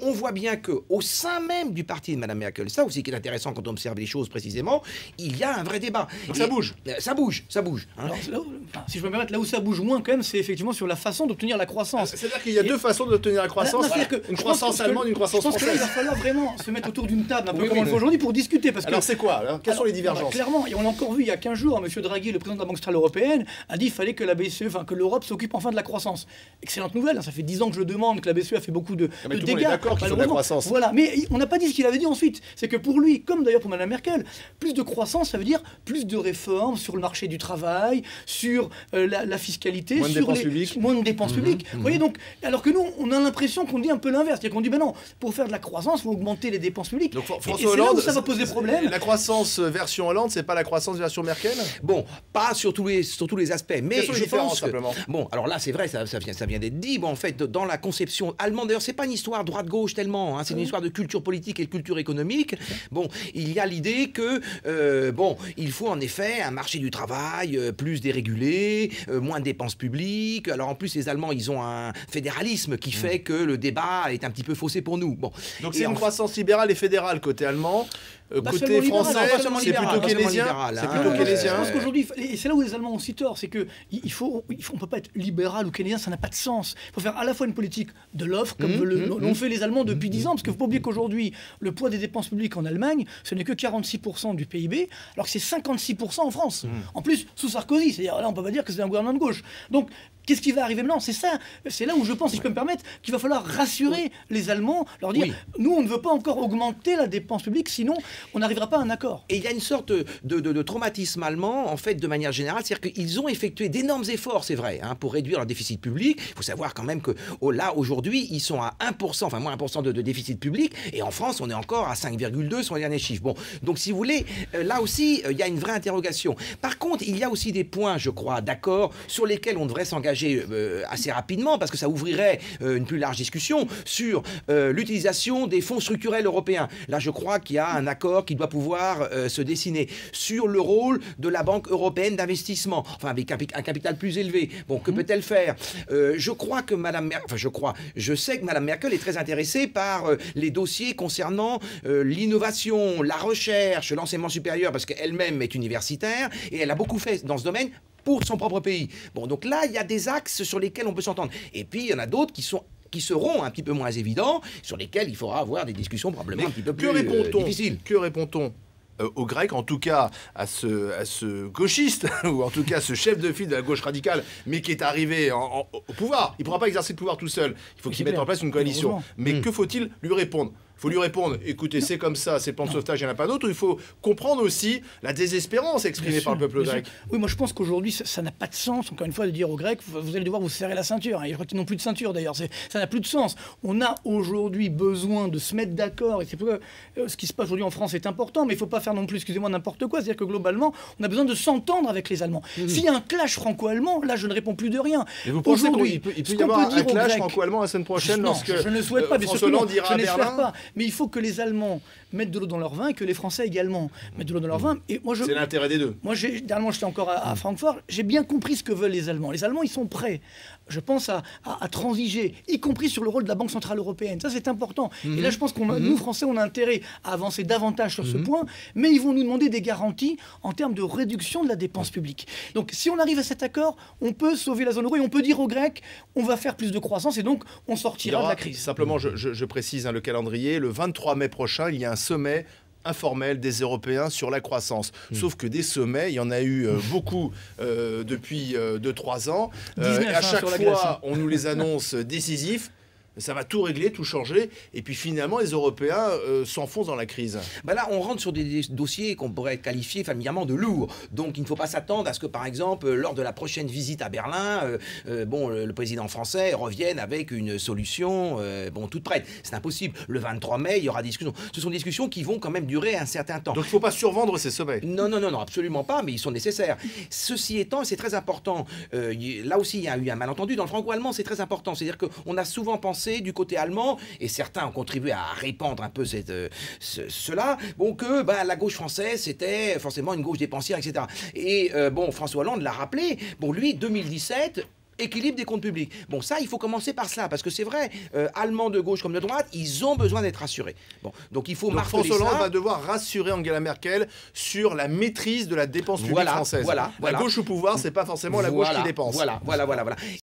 on voit bien qu'au sein même du parti de Mme Merkel, ça aussi qui est intéressant quand on observe les choses précisément, il y a un vrai débat. Donc ça bouge. Ça bouge, ça bouge. Hein. Alors, si je peux me permettre, là où ça bouge moins quand même, c'est effectivement sur la façon d'obtenir la croissance. C'est-à-dire qu'il y a deux façons d'obtenir la croissance. Une croissance allemande, une croissance française. Je pense qu'il va falloir vraiment se mettre autour d'une table, un peu comme on le fait aujourd'hui, pour discuter. Parce alors que, c'est quoi alors, quelles sont les divergences? Clairement, et on l'a encore vu il y a 15 jours, M. Draghi, le président de la Banque centrale européenne, a dit qu'il fallait que la BCE, que l'Europe s'occupe enfin de la croissance. Excellente nouvelle, ça fait 10 ans que je le demande, que la BCE a fait beaucoup de mais tout dégâts. le monde est d'accord qu'il faut de la croissance. Voilà, mais on n'a pas dit ce qu'il avait dit ensuite. C'est que pour lui, comme d'ailleurs pour Mme Merkel, plus de croissance, ça veut dire plus de réformes sur le marché du travail, sur la fiscalité, moins de dépenses publiques. Moins de dépenses publiques. Vous voyez, donc, alors que nous, on a l'impression qu'on dit un peu l'inverse. C'est-à-dire qu'on dit, ben non, pour faire de la croissance, il faut augmenter les dépenses publiques. Donc et François c'est là Hollande, où ça va poser problème. La croissance version Hollande, c'est pas la croissance version Merkel? Bon, pas sur tous les aspects, mais quelles sont les je différences pense que, simplement? bon, alors là, c'est vrai, ça vient d'être dit. Bon, en fait, dans la conception allemande, d'ailleurs, c'est pas une histoire droite-gauche tellement, hein, c'est une histoire de culture politique et de culture économique. Bon, il y a l'idée que, bon, il faut en effet un marché du travail plus dérégulé, moins de dépenses publiques. Alors en plus, les Allemands, ils ont un fédéralisme qui fait que le débat est un petit peu faussé pour nous. Bon, donc c'est une croissance libérale et fédérale côté allemand. Côté français, c'est plutôt keynésien. C'est plutôt keynésien. Je pense qu'aujourd'hui, et c'est là où les Allemands ont si tort, c'est que on peut pas être libéral ou keynésien, ça n'a pas de sens. Il faut faire à la fois une politique de l'offre, comme l'ont fait les Allemands depuis 10 ans, parce qu'il ne faut pas oublier qu'aujourd'hui, le poids des dépenses publiques en Allemagne, ce n'est que 46% du PIB, alors que c'est 56% en France. En plus, sous Sarkozy, c'est-à-dire là, on peut pas dire que c'est un gouvernement de gauche. Donc, qu'est-ce qui va arriver maintenant? C'est ça, c'est là où je pense, si je peux me permettre, qu'il va falloir rassurer les Allemands, leur dire, nous, on ne veut pas encore augmenter la dépense publique, sinon on n'arrivera pas à un accord. Et il y a une sorte de traumatisme allemand, en fait, de manière générale, c'est-à-dire qu'ils ont effectué d'énormes efforts, c'est vrai, hein, pour réduire leur déficit public. Il faut savoir quand même que là, aujourd'hui, ils sont à 1%, enfin moins 1% de déficit public, et en France, on est encore à 5,2 sur les derniers chiffres. Bon, donc si vous voulez, là aussi, il y a une vraie interrogation. Par contre, il y a aussi des points, je crois, d'accord, sur lesquels on devrait s'engager assez rapidement, parce que ça ouvrirait une plus large discussion sur l'utilisation des fonds structurels européens. Là, je crois qu'il y a un accord qui doit pouvoir se dessiner sur le rôle de la Banque européenne d'investissement, enfin avec un capital plus élevé. Bon, que peut-elle faire? Je crois que je sais que Mme Merkel est très intéressée par les dossiers concernant l'innovation, la recherche, l'enseignement supérieur, parce qu'elle-même est universitaire et elle a beaucoup fait dans ce domaine pour son propre pays. Bon, donc là, il y a des axes sur lesquels on peut s'entendre. Et puis, il y en a d'autres qui seront un petit peu moins évidents, sur lesquels il faudra avoir des discussions probablement un petit peu plus difficiles. Que répond-on aux Grecs, en tout cas à ce gauchiste, ou en tout cas ce chef de file de la gauche radicale, mais qui est arrivé au pouvoir? Il ne pourra pas exercer le pouvoir tout seul. Il faut qu'il mette en place une coalition. Mais que faut-il lui répondre? Il faut lui répondre, écoutez, c'est comme ça, c'est le plan de sauvetage, il n'y en a pas d'autre. Il faut comprendre aussi la désespérance exprimée par le peuple grec. Oui, moi je pense qu'aujourd'hui, ça n'a pas de sens, encore une fois, de dire aux Grecs, vous allez devoir vous serrer la ceinture. Hein. Je crois qu'ils n'ont plus de ceinture d'ailleurs, ça n'a plus de sens. On a aujourd'hui besoin de se mettre d'accord, et c'est pourquoi ce qui se passe aujourd'hui en France est important, mais il ne faut pas faire non plus, excusez-moi, n'importe quoi. C'est-à-dire que globalement, on a besoin de s'entendre avec les Allemands. S'il y a un clash franco-allemand, là je ne réponds plus de rien. Et vous pensez qu'il peut y avoir un clash franco-allemand la semaine prochaine lorsque je ne souhaite pas, François Hollande ira à Berlin? Berlin? Mais il faut que les Allemands mettent de l'eau dans leur vin et que les Français également mettent de l'eau dans leur vin. Et moi, c'est l'intérêt des deux. Moi, dernièrement, j'étais encore à Francfort. J'ai bien compris ce que veulent les Allemands. Les Allemands, ils sont prêts, je pense, à transiger, y compris sur le rôle de la Banque centrale européenne. Ça, c'est important. Et là, je pense qu'on, nous, Français, on a intérêt à avancer davantage sur ce point. Mais ils vont nous demander des garanties en termes de réduction de la dépense publique. Donc, si on arrive à cet accord, on peut sauver la zone euro et on peut dire aux Grecs, on va faire plus de croissance et donc on sortira de la crise. Simplement, je précise le calendrier. Le 23 mai prochain, il y a un sommet informel des Européens sur la croissance. Sauf que des sommets, il y en a eu beaucoup depuis 2-3 ans. À chaque fois, on nous les annonce décisifs. Ça va tout régler, tout changer. Et puis finalement, les Européens s'enfoncent dans la crise. Ben là, on rentre sur des dossiers qu'on pourrait qualifier familièrement de lourds. Donc, il ne faut pas s'attendre à ce que, par exemple, lors de la prochaine visite à Berlin, le président français revienne avec une solution toute prête. C'est impossible. Le 23 mai, il y aura discussion. Ce sont des discussions qui vont quand même durer un certain temps. Donc, il ne faut pas survendre ces sommets. Non, absolument pas, mais ils sont nécessaires. Ceci étant, c'est très important. Là aussi, il y a eu un malentendu. Dans le franco-allemand, c'est très important. C'est-à-dire qu'on a souvent pensé du côté allemand, et certains ont contribué à répandre un peu cela, que la gauche française, c'était forcément une gauche dépensière, etc. Et François Hollande l'a rappelé, lui, 2017... équilibre des comptes publics. Bon, ça, il faut commencer par cela, parce que c'est vrai, Allemands de gauche comme de droite, ils ont besoin d'être rassurés. Bon, donc il faut marteler François Hollande ça. va devoir rassurer Angela Merkel sur la maîtrise de la dépense publique française. Voilà. La gauche au pouvoir, c'est pas forcément la gauche qui dépense. Voilà.